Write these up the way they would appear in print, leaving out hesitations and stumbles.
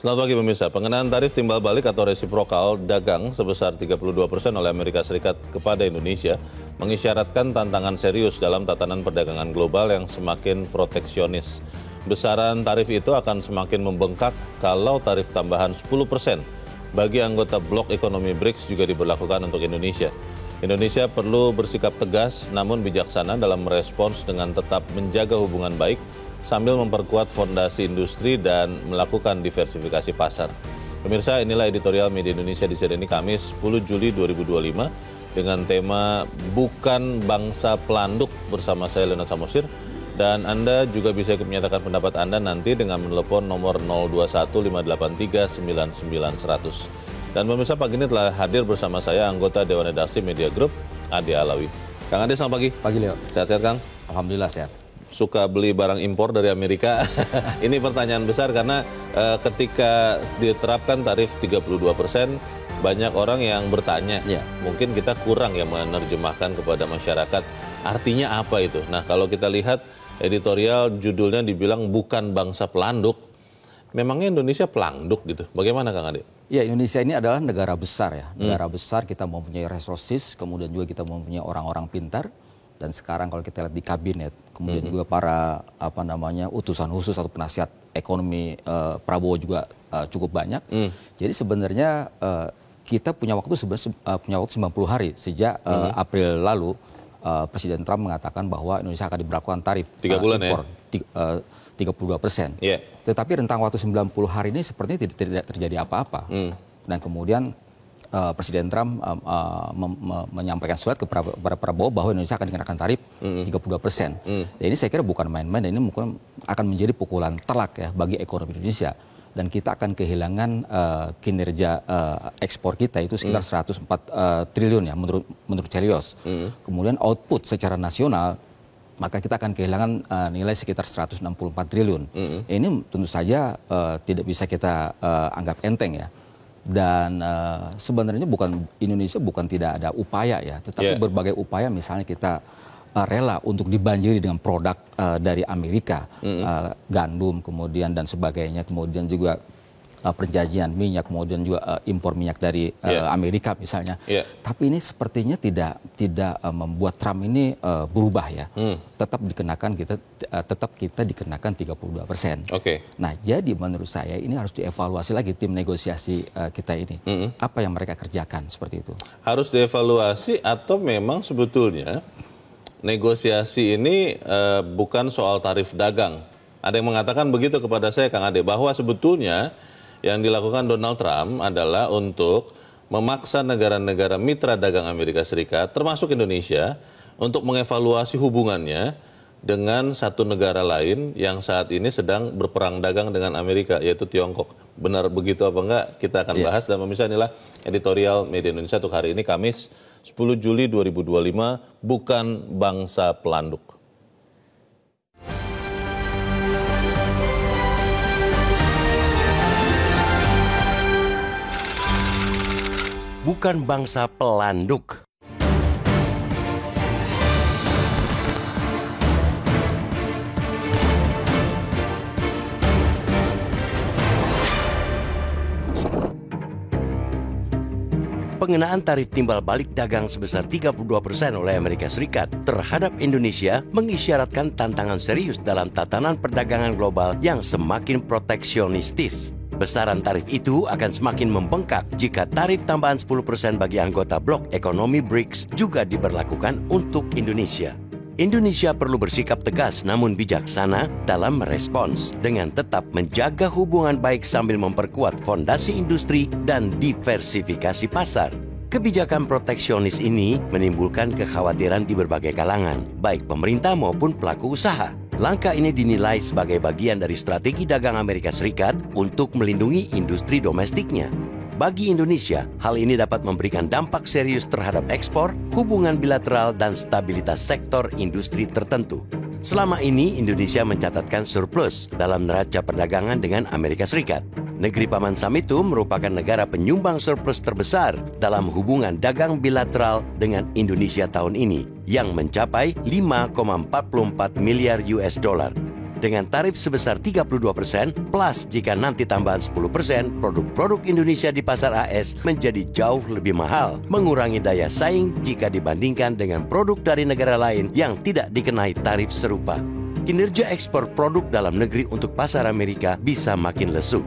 Selamat pagi pemirsa. Pengenaan tarif timbal balik atau resiprokal dagang sebesar 32% oleh Amerika Serikat kepada Indonesia mengisyaratkan tantangan serius dalam tatanan perdagangan global yang semakin proteksionis. Besaran tarif itu akan semakin membengkak kalau tarif tambahan 10% bagi anggota blok ekonomi BRICS juga diberlakukan untuk Indonesia. Indonesia perlu bersikap tegas namun bijaksana dalam merespons dengan tetap menjaga hubungan baik sambil memperkuat fondasi industri dan melakukan diversifikasi pasar. Pemirsa, inilah editorial Media Indonesia di seri ini Kamis 10 Juli 2025 dengan tema Bukan Bangsa Pelanduk bersama saya Leonard Samosir. Dan Anda juga bisa menyatakan pendapat Anda nanti dengan menelepon nomor 021-583-9900. Dan pemirsa, pagi ini telah hadir bersama saya anggota Dewan Redaksi Media Group, Ade Alawi. Kang Ade, selamat pagi. Pagi, Leo. Sehat-sehat, Kang? Alhamdulillah sehat. Suka beli barang impor dari Amerika? Ini pertanyaan besar karena ketika diterapkan tarif 32%, banyak orang yang bertanya, mungkin kita kurang ya menerjemahkan kepada masyarakat, artinya apa itu? Nah, kalau kita lihat editorial judulnya dibilang bukan bangsa pelanduk, memangnya Indonesia pelanduk gitu? Bagaimana Kang Ade? Ya, Indonesia ini adalah negara besar ya, negara besar, kita mempunyai resources, kemudian juga kita mempunyai orang-orang pintar. Dan sekarang kalau kita lihat di kabinet, kemudian juga para utusan khusus atau penasihat ekonomi Prabowo juga cukup banyak. Jadi sebenarnya kita punya waktu 90 hari sejak April lalu Presiden Trump mengatakan bahwa Indonesia akan diberlakukan tarif 3 bulan impor 32%. Yeah. Tetapi rentang waktu 90 hari ini sepertinya tidak terjadi apa-apa. Dan kemudian Presiden Trump menyampaikan surat kepada Prabowo bahwa Indonesia akan dikenakan tarif 32%. Ya, ini saya kira bukan main-main, dan ini mungkin akan menjadi pukulan telak ya bagi ekonomi Indonesia. Dan kita akan kehilangan kinerja ekspor kita itu sekitar 104 triliun ya menurut Celios. Kemudian output secara nasional maka kita akan kehilangan nilai sekitar 164 triliun. Ini tentu saja tidak bisa kita anggap enteng ya. Dan sebenarnya Indonesia bukan tidak ada upaya ya, tetapi berbagai upaya, misalnya kita rela untuk dibanjiri dengan produk dari Amerika, gandum kemudian dan sebagainya, kemudian juga perjanjian minyak, kemudian juga impor minyak dari Amerika misalnya. Tapi ini sepertinya tidak membuat Trump ini berubah ya. Tetap kita dikenakan 32%. Nah, jadi menurut saya ini harus dievaluasi lagi tim negosiasi kita ini. Apa yang mereka kerjakan seperti itu? Harus dievaluasi atau memang sebetulnya negosiasi ini bukan soal tarif dagang. Ada yang mengatakan begitu kepada saya, Kang Ade, bahwa sebetulnya yang dilakukan Donald Trump adalah untuk memaksa negara-negara mitra dagang Amerika Serikat, termasuk Indonesia, untuk mengevaluasi hubungannya dengan satu negara lain yang saat ini sedang berperang dagang dengan Amerika, yaitu Tiongkok. Benar begitu apa enggak? Kita akan bahas, dan pemirsa, inilah editorial Media Indonesia untuk hari ini, Kamis 10 Juli 2025, Bukan Bangsa Pelanduk. Bukan bangsa pelanduk. Pengenaan tarif timbal balik dagang sebesar 32% oleh Amerika Serikat terhadap Indonesia mengisyaratkan tantangan serius dalam tatanan perdagangan global yang semakin proteksionistis. Besaran tarif itu akan semakin membengkak jika tarif tambahan 10% bagi anggota blok ekonomi BRICS juga diberlakukan untuk Indonesia. Indonesia perlu bersikap tegas namun bijaksana dalam merespons dengan tetap menjaga hubungan baik sambil memperkuat fondasi industri dan diversifikasi pasar. Kebijakan proteksionis ini menimbulkan kekhawatiran di berbagai kalangan, baik pemerintah maupun pelaku usaha. Langkah ini dinilai sebagai bagian dari strategi dagang Amerika Serikat untuk melindungi industri domestiknya. Bagi Indonesia, hal ini dapat memberikan dampak serius terhadap ekspor, hubungan bilateral, dan stabilitas sektor industri tertentu. Selama ini, Indonesia mencatatkan surplus dalam neraca perdagangan dengan Amerika Serikat. Negeri Paman Sam itu merupakan negara penyumbang surplus terbesar dalam hubungan dagang bilateral dengan Indonesia tahun ini, yang mencapai 5,44 miliar US dollar. Dengan tarif sebesar 32%, plus jika nanti tambahan 10%, produk-produk Indonesia di pasar AS menjadi jauh lebih mahal, mengurangi daya saing jika dibandingkan dengan produk dari negara lain yang tidak dikenai tarif serupa. Kinerja ekspor produk dalam negeri untuk pasar Amerika bisa makin lesu.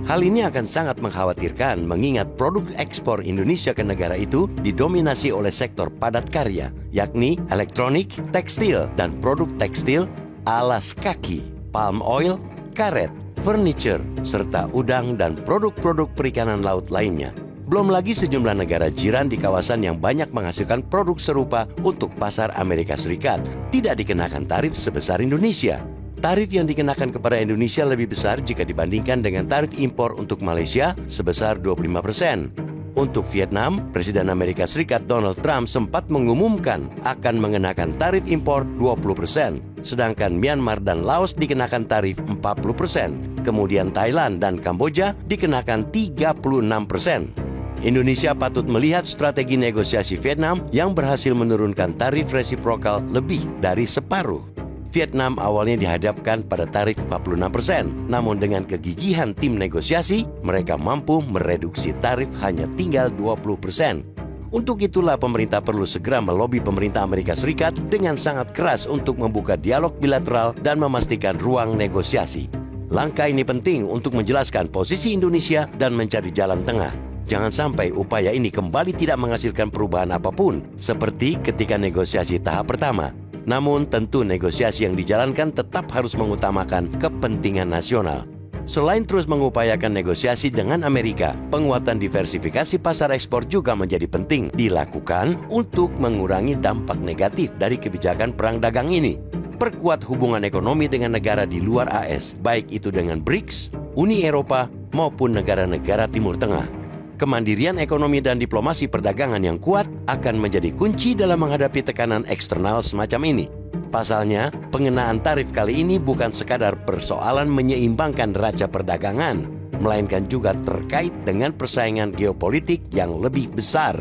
Hal ini akan sangat mengkhawatirkan mengingat produk ekspor Indonesia ke negara itu didominasi oleh sektor padat karya, yakni elektronik, tekstil, dan produk tekstil, alas kaki, palm oil, karet, furniture, serta udang dan produk-produk perikanan laut lainnya. Belum lagi sejumlah negara jiran di kawasan yang banyak menghasilkan produk serupa untuk pasar Amerika Serikat tidak dikenakan tarif sebesar Indonesia. Tarif yang dikenakan kepada Indonesia lebih besar jika dibandingkan dengan tarif impor untuk Malaysia sebesar 25%. Untuk Vietnam, Presiden Amerika Serikat Donald Trump sempat mengumumkan akan mengenakan tarif impor 20%, sedangkan Myanmar dan Laos dikenakan tarif 40%. Kemudian Thailand dan Kamboja dikenakan 36%. Indonesia patut melihat strategi negosiasi Vietnam yang berhasil menurunkan tarif resiprokal lebih dari separuh. Vietnam awalnya dihadapkan pada tarif 46%, namun dengan kegigihan tim negosiasi, mereka mampu mereduksi tarif hanya tinggal 20%. Untuk itulah pemerintah perlu segera melobi pemerintah Amerika Serikat dengan sangat keras untuk membuka dialog bilateral dan memastikan ruang negosiasi. Langkah ini penting untuk menjelaskan posisi Indonesia dan mencari jalan tengah. Jangan sampai upaya ini kembali tidak menghasilkan perubahan apapun, seperti ketika negosiasi tahap pertama. Namun tentu negosiasi yang dijalankan tetap harus mengutamakan kepentingan nasional. Selain terus mengupayakan negosiasi dengan Amerika, penguatan diversifikasi pasar ekspor juga menjadi penting dilakukan untuk mengurangi dampak negatif dari kebijakan perang dagang ini. Perkuat hubungan ekonomi dengan negara di luar AS, baik itu dengan BRICS, Uni Eropa, maupun negara-negara Timur Tengah. Kemandirian ekonomi dan diplomasi perdagangan yang kuat akan menjadi kunci dalam menghadapi tekanan eksternal semacam ini. Pasalnya, pengenaan tarif kali ini bukan sekadar persoalan menyeimbangkan neraca perdagangan, melainkan juga terkait dengan persaingan geopolitik yang lebih besar.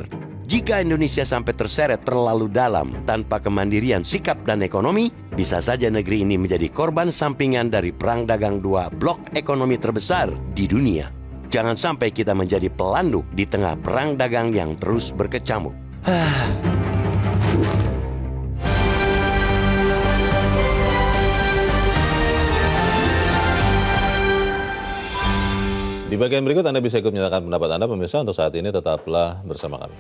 Jika Indonesia sampai terseret terlalu dalam tanpa kemandirian sikap dan ekonomi, bisa saja negeri ini menjadi korban sampingan dari perang dagang dua blok ekonomi terbesar di dunia. Jangan sampai kita menjadi pelanduk di tengah perang dagang yang terus berkecamuk. Di bagian berikut Anda bisa ikut menyatakan pendapat Anda, pemirsa. Untuk saat ini tetaplah bersama kami.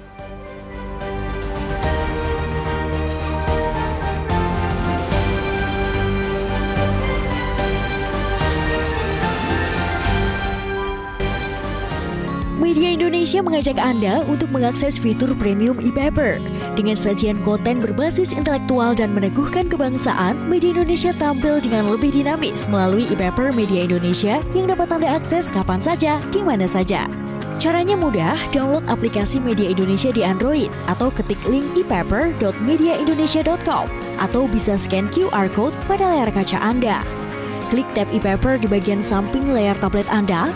Media Indonesia mengajak Anda untuk mengakses fitur premium e-paper. Dengan sajian konten berbasis intelektual dan meneguhkan kebangsaan, Media Indonesia tampil dengan lebih dinamis melalui e-paper Media Indonesia yang dapat Anda akses kapan saja, di mana saja. Caranya mudah, download aplikasi Media Indonesia di Android atau ketik link e-paper.mediaindonesia.com atau bisa scan QR code pada layar kaca Anda. Klik tab e-paper di bagian samping layar tablet Anda,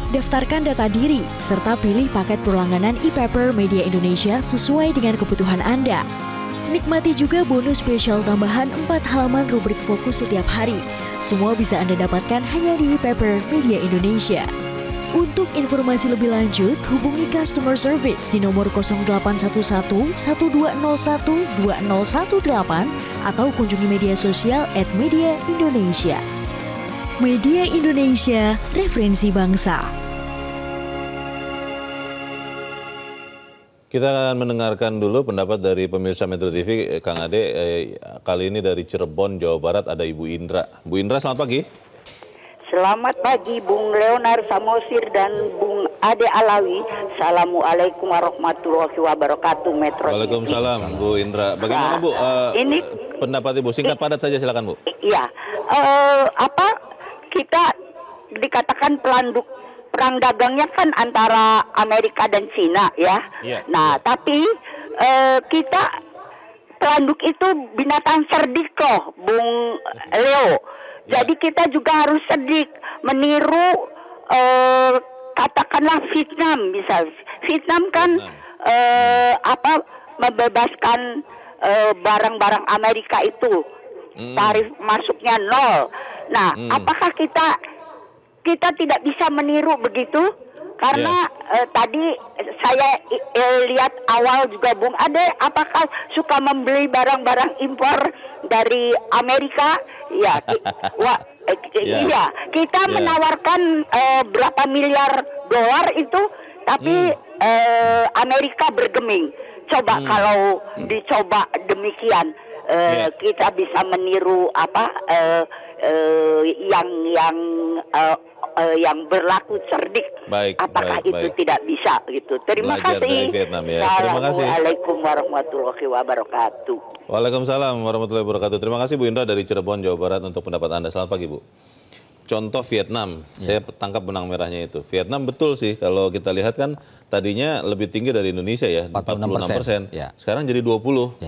daftarkan data diri, serta pilih paket berlangganan e-paper Media Indonesia sesuai dengan kebutuhan Anda. Nikmati juga bonus spesial tambahan 4 halaman rubrik fokus setiap hari. Semua bisa Anda dapatkan hanya di e-paper Media Indonesia. Untuk informasi lebih lanjut, hubungi customer service di nomor 0811 1201 2018 atau kunjungi media sosial @Media Indonesia. Media Indonesia, referensi bangsa. Kita akan mendengarkan dulu pendapat dari pemirsa Metro TV, Kang Ade. Kali ini dari Cirebon, Jawa Barat, ada Ibu Indra. Bu Indra, selamat pagi. Selamat pagi Bung Leonard Samosir dan Bung Ade Alawi. Assalamualaikum warahmatullahi wabarakatuh. Metro TV. Waalaikumsalam, Bu Indra. Bagaimana Bu? Ini pendapat Ibu singkat padat saja, silakan Bu. Iya, kita dikatakan pelanduk perang dagangnya kan antara Amerika dan Cina ya. Yeah. Nah, tapi kita pelanduk itu binatang cerdik loh, Bung Leo. Yeah. Jadi kita juga harus cerdik meniru katakanlah Vietnam misal. Vietnam kan membebaskan barang-barang Amerika itu. tarif masuknya 0. Nah, apakah kita tidak bisa meniru begitu? Karena tadi saya lihat awal juga Bung Ade, apakah suka membeli barang-barang impor dari Amerika? Ya, iya. Kita menawarkan berapa miliar dolar itu, tapi Amerika bergeming. Coba kalau dicoba demikian, kita bisa meniru yang berlaku cerdik. Apakah itu tidak bisa gitu? Terima kasih. Assalamualaikum warahmatullahi wabarakatuh. Waalaikumsalam warahmatullahi wabarakatuh. Terima kasih Bu Indra dari Cirebon, Jawa Barat untuk pendapat Anda. Selamat pagi Bu. Contoh Vietnam, saya tangkap benang merahnya itu. Vietnam betul sih, kalau kita lihat kan tadinya lebih tinggi dari Indonesia ya, 46%. Sekarang jadi 20%.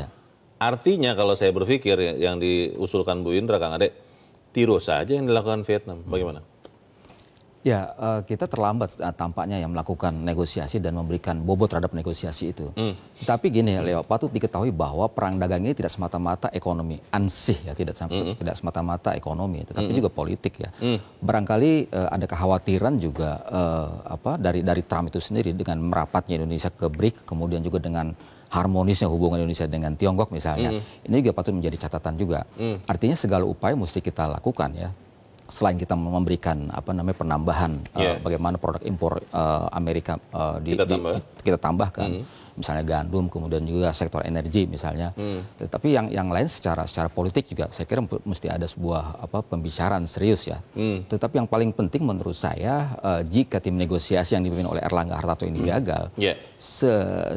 Artinya kalau saya berpikir yang diusulkan Bu Indra, Kang Ade, tiru saja yang dilakukan Vietnam. Bagaimana? Ya, kita terlambat tampaknya yang melakukan negosiasi dan memberikan bobot terhadap negosiasi itu. Tapi gini, Leo, patut diketahui bahwa perang dagang ini tidak semata-mata ekonomi, ansih ya, tidak semata-mata ekonomi, tetapi juga politik ya. Barangkali ada kekhawatiran juga dari Trump itu sendiri dengan merapatnya Indonesia ke BRIC, kemudian juga dengan harmonisnya hubungan Indonesia dengan Tiongkok misalnya. Ini juga patut menjadi catatan juga. Artinya segala upaya mesti kita lakukan ya. Selain kita memberikan penambahan bagaimana produk impor Amerika kita tambahkan, misalnya gandum, kemudian juga sektor energi misalnya. Tetapi yang lain secara politik juga saya kira mesti ada sebuah pembicaraan serius ya. Tetapi yang paling penting menurut saya, jika tim negosiasi yang dipimpin oleh Erlangga Hartarto ini gagal,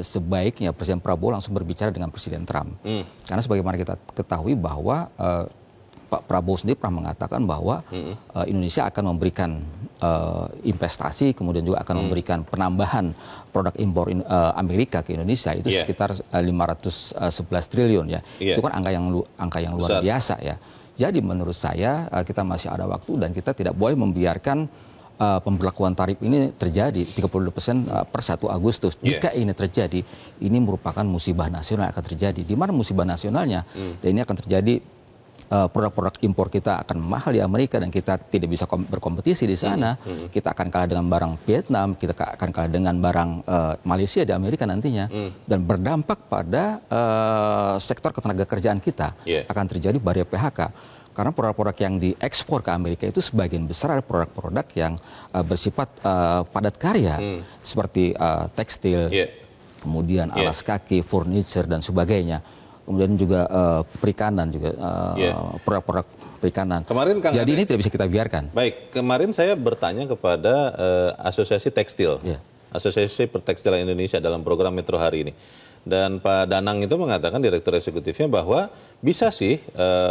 sebaiknya Presiden Prabowo langsung berbicara dengan Presiden Trump. Karena sebagaimana kita ketahui bahwa Pak Prabowo sendiri pernah mengatakan bahwa Indonesia akan memberikan investasi, kemudian juga akan memberikan penambahan produk impor Amerika ke Indonesia itu sekitar 511 triliun ya. Itu kan angka yang luar biasa ya. Jadi menurut saya kita masih ada waktu dan kita tidak boleh membiarkan pemberlakuan tarif ini terjadi 32% per 1 Agustus. Jika ini terjadi, ini merupakan musibah nasional yang akan terjadi. Di mana musibah nasionalnya? Dan ini akan terjadi, produk-produk impor kita akan mahal di Amerika dan kita tidak bisa berkompetisi di sana. Kita akan kalah dengan barang Vietnam, kita akan kalah dengan barang Malaysia di Amerika nantinya. Dan berdampak pada sektor ketenagakerjaan kita. Akan terjadi barrier PHK. Karena produk-produk yang diekspor ke Amerika itu sebagian besar ada produk-produk yang bersifat padat karya. Seperti tekstil, kemudian alas kaki, furniture, dan sebagainya. Kemudian juga perikanan juga, produk-produk perikanan. Jadi ini tidak bisa kita biarkan. Baik, kemarin saya bertanya kepada Asosiasi Tekstil, Asosiasi Pertekstilan Indonesia dalam program Metro Hari ini. Dan Pak Danang itu mengatakan, Direktur Eksekutifnya, bahwa bisa sih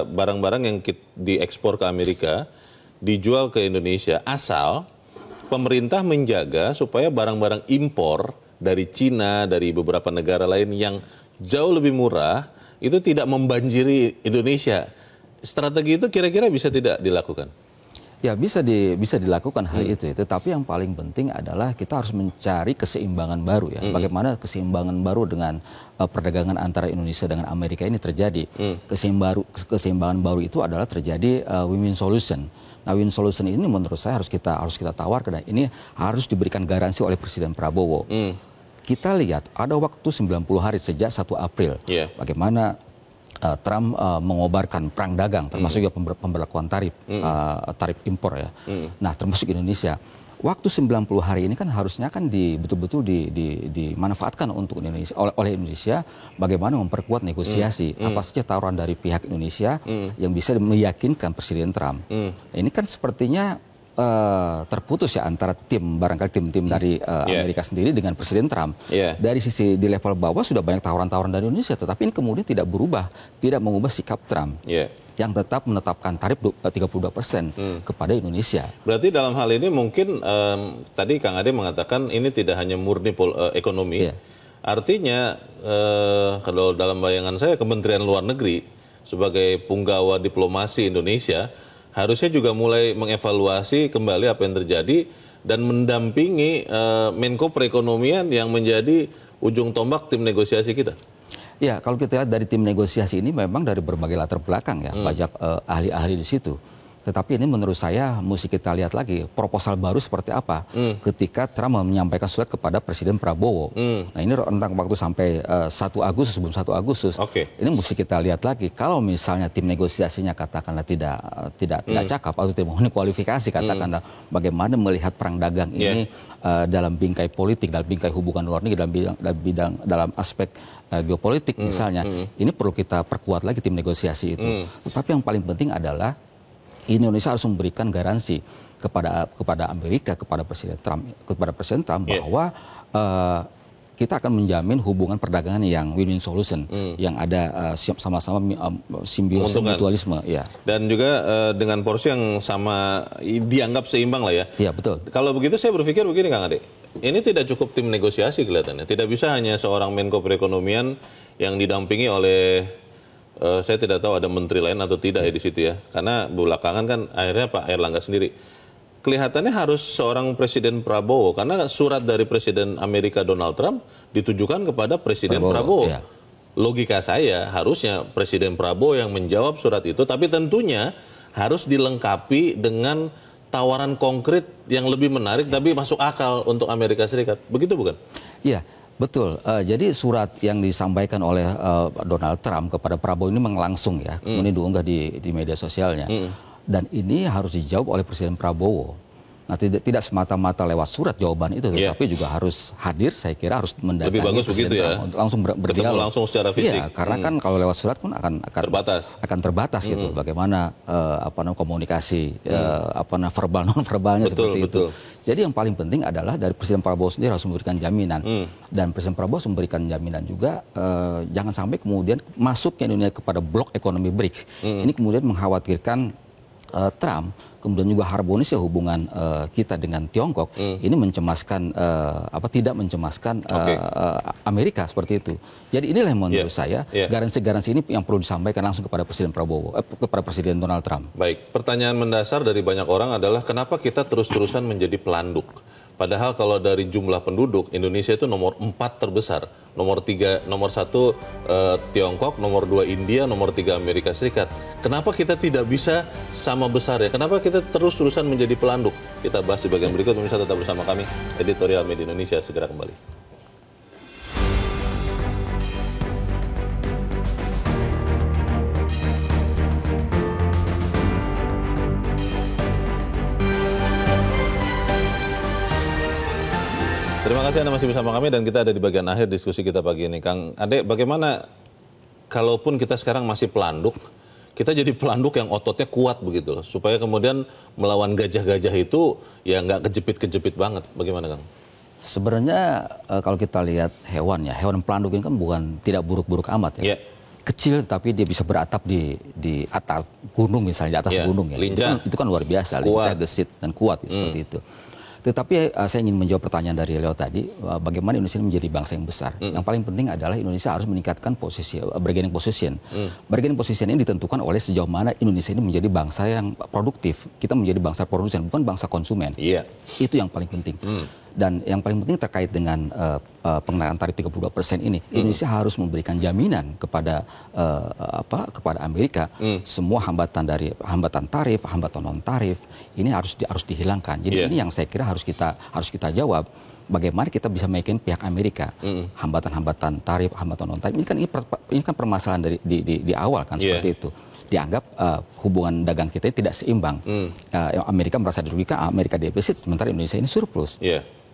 barang-barang yang diekspor ke Amerika dijual ke Indonesia, asal pemerintah menjaga supaya barang-barang impor dari Cina, dari beberapa negara lain yang jauh lebih murah, itu tidak membanjiri Indonesia. Strategi itu kira-kira bisa tidak dilakukan? Ya, bisa dilakukan hal itu. Tetapi yang paling penting adalah kita harus mencari keseimbangan baru ya. Bagaimana keseimbangan baru dengan perdagangan antara Indonesia dengan Amerika ini terjadi. Keseimbangan baru itu adalah terjadi win-win solution. Nah, win solution ini menurut saya harus kita tawarkan, dan ini harus diberikan garansi oleh Presiden Prabowo. Kita lihat ada waktu 90 hari sejak 1 April bagaimana Trump mengobarkan perang dagang, termasuk juga pemberlakuan tarif impor ya. Nah, termasuk Indonesia. Waktu 90 hari ini kan harusnya kan betul-betul dimanfaatkan untuk Indonesia oleh Indonesia, bagaimana memperkuat negosiasi. Apa saja tawaran dari pihak Indonesia yang bisa meyakinkan Presiden Trump. Ini kan sepertinya terputus ya antara barangkali tim dari Amerika sendiri dengan Presiden Trump. Dari sisi di level bawah sudah banyak tawaran-tawaran dari Indonesia, tetapi ini kemudian tidak mengubah sikap Trump yang tetap menetapkan tarif 32% kepada Indonesia. Berarti dalam hal ini mungkin tadi Kang Ade mengatakan ini tidak hanya murni ekonomi. Artinya kalau dalam bayangan saya, Kementerian Luar Negeri sebagai punggawa diplomasi Indonesia harusnya juga mulai mengevaluasi kembali apa yang terjadi dan mendampingi Menko Perekonomian yang menjadi ujung tombak tim negosiasi kita. Ya, kalau kita lihat dari tim negosiasi ini memang dari berbagai latar belakang ya, banyak ahli-ahli di situ. Tetapi ini menurut saya mesti kita lihat lagi proposal baru seperti apa ketika Trump menyampaikan surat kepada Presiden Prabowo. Nah, ini rentang waktu sampai 1 Agustus, sebelum 1 Agustus. Ini mesti kita lihat lagi. Kalau misalnya tim negosiasinya katakanlah tidak cakap atau tidak memenuhi kualifikasi, katakanlah bagaimana melihat perang dagang ini dalam bingkai politik, dalam bingkai hubungan luar negeri, dalam aspek geopolitik misalnya. Ini perlu kita perkuat lagi tim negosiasi itu. Tetapi yang paling penting adalah Indonesia harus memberikan garansi kepada Amerika, kepada Presiden Trump bahwa kita akan menjamin hubungan perdagangan yang win-win solution, yang ada sama-sama simbiosis mutualisme. Ya. Dan juga dengan porsi yang sama dianggap seimbang lah ya. Iya, betul. Kalau begitu saya berpikir begini Kang Ade, ini tidak cukup tim negosiasi kelihatannya. Tidak bisa hanya seorang Menko Perekonomian yang didampingi oleh saya tidak tahu ada menteri lain atau tidak ya di situ ya. Karena belakangan kan akhirnya Pak Erlangga sendiri. Kelihatannya harus seorang Presiden Prabowo. Karena surat dari Presiden Amerika Donald Trump ditujukan kepada Presiden Prabowo. Ya. Logika saya harusnya Presiden Prabowo yang menjawab surat itu. Tapi tentunya harus dilengkapi dengan tawaran konkret yang lebih menarik tapi masuk akal untuk Amerika Serikat. Begitu bukan? Iya. Betul, jadi surat yang disampaikan oleh Donald Trump kepada Prabowo ini memang langsung ya, kemudian diunggah di media sosialnya. Dan ini harus dijawab oleh Presiden Prabowo. Nah, tidak semata-mata lewat surat jawaban itu, tetapi juga harus hadir, saya kira harus mendatangi lebih bagus Presiden begitu Trump ya, untuk langsung berdialog. Langsung secara fisik. Iya, karena kan kalau lewat surat pun akan terbatas gitu. Bagaimana komunikasi, verbal non verbalnya seperti itu. Jadi yang paling penting adalah dari Presiden Prabowo sendiri harus memberikan jaminan. Dan Presiden Prabowo harus memberikan jaminan juga jangan sampai kemudian masuknya Indonesia kepada blok ekonomi BRICS. Ini kemudian mengkhawatirkan Trump, kemudian juga harmonisnya hubungan kita dengan Tiongkok, ini mencemaskan tidak mencemaskan Amerika seperti itu. Jadi inilah yang menurut saya garansi-garansi ini yang perlu disampaikan langsung kepada Presiden Prabowo, kepada Presiden Donald Trump. Baik, pertanyaan mendasar dari banyak orang adalah kenapa kita terus-terusan menjadi pelanduk? Padahal kalau dari jumlah penduduk Indonesia itu nomor 4 terbesar, nomor 1 Tiongkok, nomor 2 India, nomor 3 Amerika Serikat. Kenapa kita tidak bisa sama besar ya? Kenapa kita terus-terusan menjadi pelanduk? Kita bahas di bagian berikut. Pemirsa tetap bersama kami, Editorial Media Indonesia segera kembali. Terima kasih Anda masih bersama kami dan kita ada di bagian akhir diskusi kita pagi ini. Kang Ade, bagaimana kalaupun kita sekarang masih pelanduk, kita jadi pelanduk yang ototnya kuat begitu loh, supaya kemudian melawan gajah-gajah itu ya nggak kejepit-kejepit banget. Bagaimana Kang? Sebenarnya kalau kita lihat hewan pelanduk ini kan tidak buruk-buruk amat ya. Kecil tapi dia bisa beratap di atas gunung misalnya, di atas gunung ya. Itu kan luar biasa, lincah, gesit dan kuat seperti itu. Tetapi saya ingin menjawab pertanyaan dari Leo tadi, bagaimana Indonesia menjadi bangsa yang besar. Yang paling penting adalah Indonesia harus meningkatkan posisi, bargaining position. Bargaining position ini ditentukan oleh sejauh mana Indonesia ini menjadi bangsa yang produktif. Kita menjadi bangsa produsen, bukan bangsa konsumen. Itu yang paling penting. Dan yang paling penting terkait dengan pengenaan tarif 32% ini, Indonesia harus memberikan jaminan kepada Amerika semua hambatan tarif, hambatan non tarif ini harus dihilangkan. Jadi ini yang saya kira harus kita jawab. Bagaimana kita bisa meyakinkan pihak Amerika hambatan tarif, hambatan non tarif ini kan permasalahan di awal kan seperti itu. Dianggap hubungan dagang kita tidak seimbang. Amerika merasa dirugikan, Amerika defisit, sementara Indonesia ini surplus.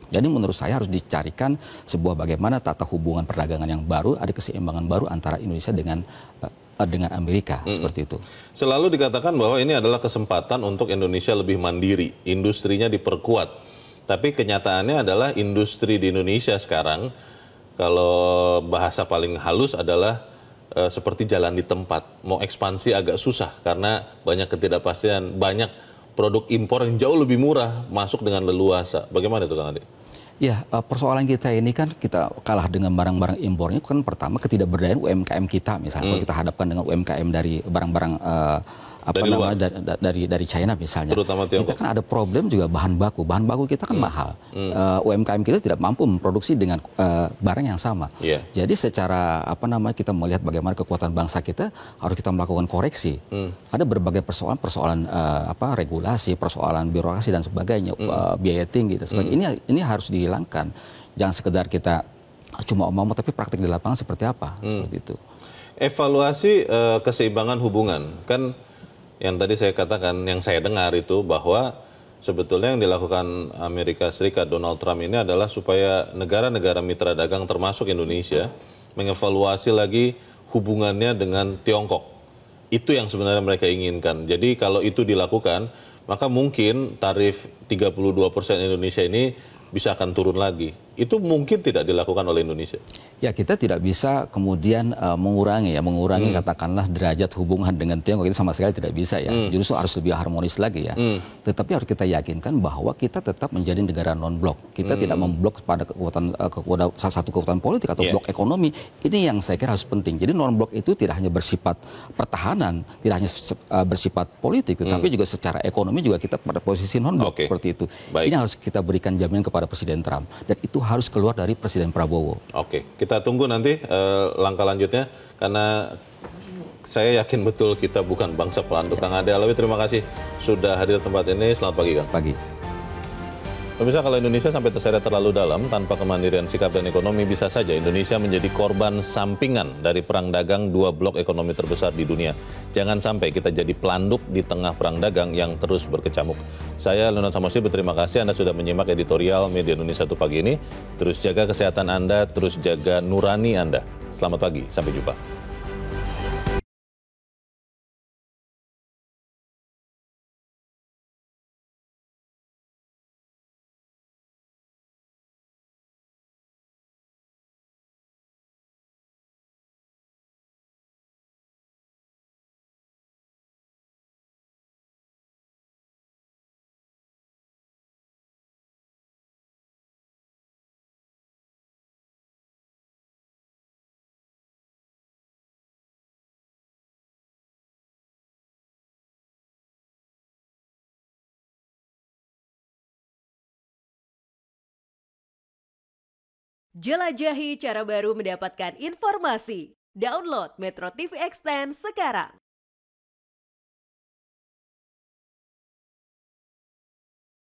Jadi menurut saya harus dicarikan sebuah bagaimana tata hubungan perdagangan yang baru, ada keseimbangan baru antara Indonesia dengan Amerika, seperti itu. Selalu dikatakan bahwa ini adalah kesempatan untuk Indonesia lebih mandiri, industrinya diperkuat. Tapi kenyataannya adalah industri di Indonesia sekarang, kalau bahasa paling halus adalah seperti jalan di tempat. Mau ekspansi agak susah karena banyak ketidakpastian, banyak produk impor yang jauh lebih murah masuk dengan leluasa. Bagaimana itu Kang Ade? Ya, persoalan kita ini kan kita kalah dengan barang-barang impornya kan pertama ketidakberdayaan UMKM kita misalnya. Kalau kita hadapkan dengan UMKM dari barang-barang dari China misalnya. Terutama Tiongkok. Kita kan ada problem juga bahan baku kita kan mahal. UMKM kita tidak mampu memproduksi dengan barang yang sama. Jadi secara kita melihat bagaimana kekuatan bangsa kita, harus kita melakukan koreksi. Ada berbagai persoalan regulasi, persoalan birokrasi dan sebagainya, biaya tinggi dan sebagainya. Ini harus dihilangkan. Jangan sekedar kita cuma omong tapi praktik di lapangan seperti apa, seperti itu. Evaluasi keseimbangan hubungan, kan yang tadi saya katakan, yang saya dengar itu bahwa sebetulnya yang dilakukan Amerika Serikat, Donald Trump ini adalah supaya negara-negara mitra dagang termasuk Indonesia mengevaluasi lagi hubungannya dengan Tiongkok. Itu yang sebenarnya mereka inginkan. Jadi kalau itu dilakukan, maka mungkin tarif 32% Indonesia ini bisa akan turun lagi. Itu mungkin tidak dilakukan oleh Indonesia. Ya, kita tidak bisa kemudian mengurangi katakanlah derajat hubungan dengan Tiongkok, itu sama sekali tidak bisa ya. Justru harus lebih harmonis lagi ya. Tetapi harus kita yakinkan bahwa kita tetap menjadi negara non-blok. Kita tidak memblok pada salah satu kekuatan politik atau blok ekonomi. Ini yang saya kira harus penting. Jadi non-blok itu tidak hanya bersifat pertahanan, tidak hanya bersifat politik, tetapi juga secara ekonomi juga kita pada posisi non-blok seperti itu. Ini harus kita berikan jaminan kepada Presiden Trump, dan itu harus keluar dari Presiden Prabowo. Kita tunggu nanti langkah lanjutnya, karena saya yakin betul kita bukan bangsa pelanduk. Kang Ade Alawi, terima kasih sudah hadir di tempat ini. Selamat pagi, Kang. Pagi. Pemirsa, kalau Indonesia sampai terseret terlalu dalam tanpa kemandirian sikap dan ekonomi, bisa saja Indonesia menjadi korban sampingan dari perang dagang dua blok ekonomi terbesar di dunia. Jangan sampai kita jadi pelanduk di tengah perang dagang yang terus berkecamuk. Saya, Leonard Samosir, berterima kasih Anda sudah menyimak editorial Media Indonesia 1 pagi ini. Terus jaga kesehatan Anda, terus jaga nurani Anda. Selamat pagi, sampai jumpa. Jelajahi cara baru mendapatkan informasi. Download Metro TV Extend sekarang.